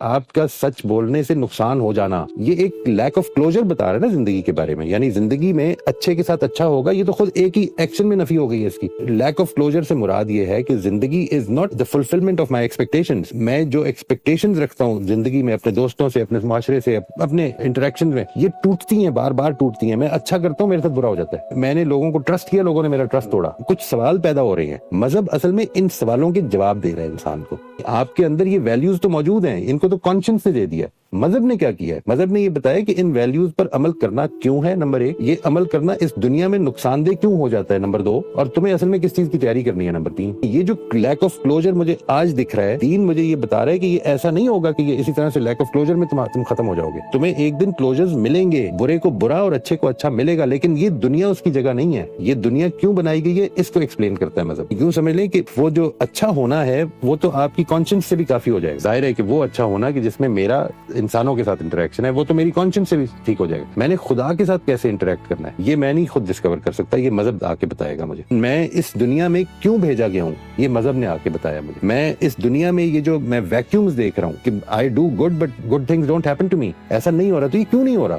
آپ کا سچ بولنے سے نقصان ہو جانا، یہ ایک لیک آف کلوجر بتا رہا ہے نا زندگی کے بارے میں. یعنی زندگی میں اچھے کے ساتھ اچھا ہوگا، یہ تو خود ایک ہی ایکشن میں نفی ہو گئی ہے اس کی. لیک آف کلوجر سے مراد یہ ہے کہ زندگی is not the fulfilment of my expectations. میں جو ایکسپیکٹیشنز رکھتا ہوں زندگی میں اپنے دوستوں سے، اپنے معاشرے سے، اپنے انٹریکشن میں، یہ ٹوٹتی ہیں، بار بار ٹوٹتی ہیں. میں اچھا کرتا ہوں، میرے ساتھ برا ہو جاتا ہے. میں نے لوگوں کو ٹرسٹ کیا، لوگوں نے میرا ٹرسٹ توڑا. کچھ سوال پیدا ہو رہے ہیں. مذہب اصل میں ان سوالوں کے جواب دے رہا ہے انسان کو. آپ کے اندر یہ ویلیوز تو موجود ہیں، ان کو تو کانشنس نے دے دیا. مذہب نے کیا کیا ہے؟ مذہب نے یہ بتایا کہ ان ویلیوز پر عمل کرنا کیوں ہے، نمبر ایک. یہ عمل کرنا اس دنیا میں نقصان دہ کیوں ہو جاتا ہے، نمبر دو. اور تمہیں اصل میں کس چیز کی تیاری کرنی ہے، نمبر تین. یہ جو لیک آف کلوجر مجھے آج دکھ رہا ہے، دین مجھے یہ بتا رہا ہے کہ یہ ایسا نہیں ہوگا کہ یہ اسی طرح سے لیک آف کلوجر میں تم ختم ہو جاؤ گے. تمہیں ایک دن کلوجرز ملیں گے، برے کو برا اور اچھے کو اچھا ملے گا، لیکن یہ دنیا اس کی جگہ نہیں ہے. یہ دنیا کیوں بنائی گئی ہے، اس کو ایکسپلین کرتا ہے مذہب. یوں سمجھ لیں کہ وہ جو اچھا ہونا ہے وہ تو آپ کی کانشنس سے بھی کافی ہو جائے گا. ظاہر ہے کہ وہ اچھا ہونا کہ جس میں میرا انسانوں کے ساتھ انٹریکشن ہے، وہ تو میری کانشنس سے بھی ٹھیک ہو جائے گا. میں نے خدا کے ساتھ کیسے انٹریکٹ کرنا ہے، یہ میں نہیں خود ڈسکور کر سکتا، یہ مذہب آ کے بتائے گا مجھے. میں اس دنیا میں کیوں بھیجا گیا ہوں، یہ مذہب نے آ کے بتایا مجھے. میں اس دنیا میں یہ جو میں ویکیومز دیکھ رہا ہوں کہ I do good but good things don't happen to me, ایسا نہیں ہو رہا، تو یہ کیوں نہیں ہو رہا؟